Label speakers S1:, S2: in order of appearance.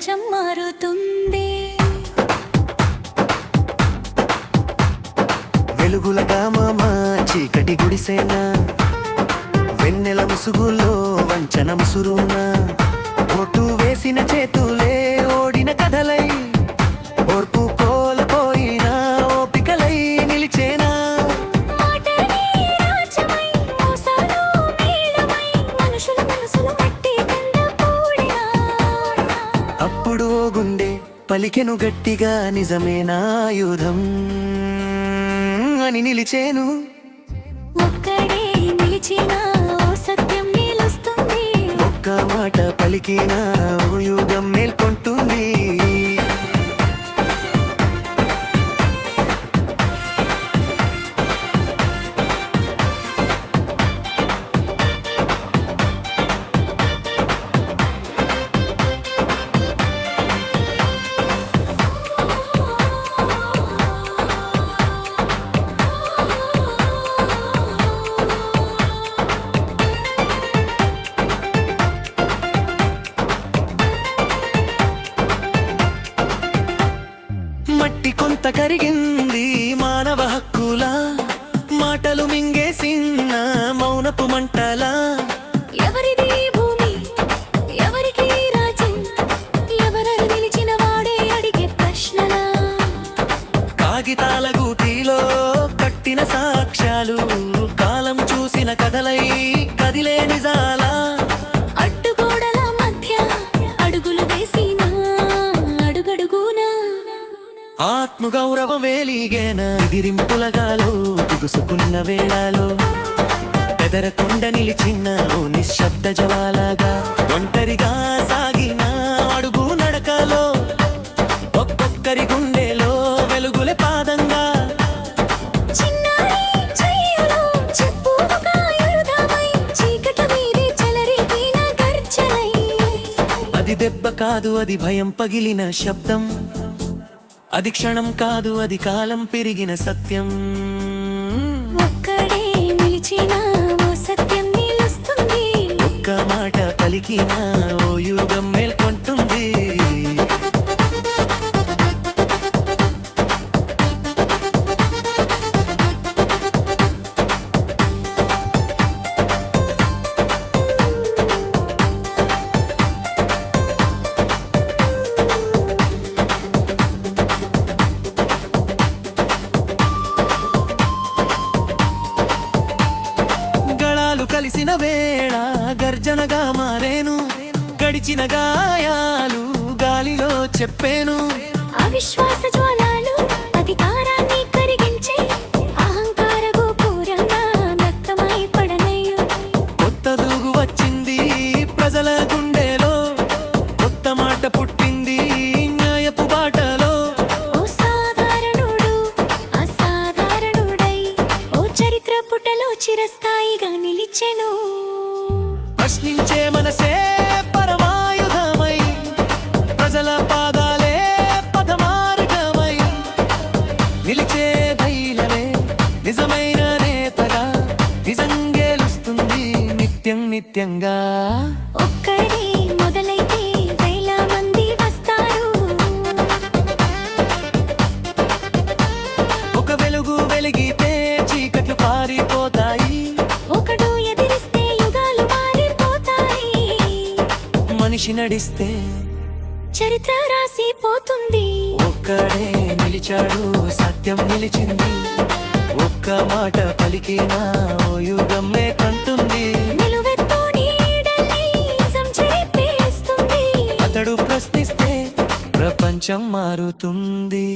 S1: ప్రపంచం మారుతుంది.
S2: వెలుగులగా మామా చీకటి గుడిసేనా, వెన్నెల ముసుగులో వంచన ముసురునా, ఓటు వేసిన చేతులే ఓడిన కథలై, ఓర్పు కోల్పోయిన ఓపికలై నిలిచేనా. అప్పుడు ఓ గుండె పలికెను గట్టిగా, నిజమేనా ఆయుధం అని నిలిచేను.
S1: ఒక్కడే నిలిచినా ఓ సత్యం నిలుస్తుంది,
S2: ఒక్క మాట పలికినా ఓ యుగం మేల్కొంటుంది. మట్టి కొంత కరిగింది మానవ హక్కుల, మాటలు మింగేసిన మౌనపు మంటలా.
S1: ఎవరిది భూమి ఎవరికి రాజ్యం, ఎవరని నిలిచిన వాడే అడిగే ప్రశ్నలా.
S2: కాగితాల గూటిలో కట్టిన సాక్ష్యాలు, కాలం చూసిన కథలై కదిలే నిజాలా.
S1: అడ్డుగోడల మధ్య అడుగులు వేసిన అడుగడుగునా
S2: ఆత్మగౌరవం వేలిగేన, ఎదిరింపులగాలో దిగుసుకున్న వేళలో, పెదరకొండ నిలిచిన ఓ నిశ్శబ్ద జవాలాగా, ఒంటరిగా సాగిన అడుగు నడకలో, ఒక్కొక్కరి గుండెలో వెలుగులే పాదంగా. అది దెబ్బ కాదు, అది భయం పగిలిన శబ్దం, అది క్షణం కాదు, అది కాలం పెరిగిన సత్యం.
S1: ఒక్కడే నిలిచినా ఓ సత్యం నిలుస్తుంది,
S2: ఒక్క మాట పలికినా ఓ యుగం మేల్కొంటుంది. కలిసిన వేళ గర్జనగా మారేను, గడిచిన గాయాలు గాలిలో చెప్పేను.
S1: అవిశ్వాస జ్వాలలు అధికారాన్ని కరిగించే అహంకార గోపురంగా నక్తమై పడనయ్యు.
S2: కొత్త దూగు వచ్చింది ప్రజల గుండెలో, కొత్త మాట పుట్టింది న్యాయపు బాటలో.
S1: ఓ సాధారణుడు అసాధారణుడై ఓ చరిత్ర పుటలో చిరస్థాయిగా నిలిచెను.
S2: ప్రశ్నించే మనసే పరమాయుధమై, ప్రజల పాదాలే పదమార్గమై, నిలిచే ధైర్యమే నిజమైన నేతగా, నిజం గెలుస్తుంది నిత్యం నిత్యంగా.
S1: ఒక్కడే మొదలైతే వేల మంది వస్తారు,
S2: ఒక వెలుగు వెలిగితే చీకట్లు పారిపోతాయి,
S1: ఒకడు ఎదిరిస్తే యుగాలు మారిపోతాయి.
S2: మనిషి నడిస్తే
S1: చరిత్ర రాసిపోతుంది.
S2: ఒక్కడే నిలిచాడు, సత్యం నిలిచింది, ఒక్క మాట పలికినా ఓ యుగం మేల్కొంటుంది.
S1: నిలువెత్తు నీడల్ని నిజం చెరిపేస్తుంది,
S2: అతడు ప్రశ్నిస్తే ప్రపంచం మారుతుంది.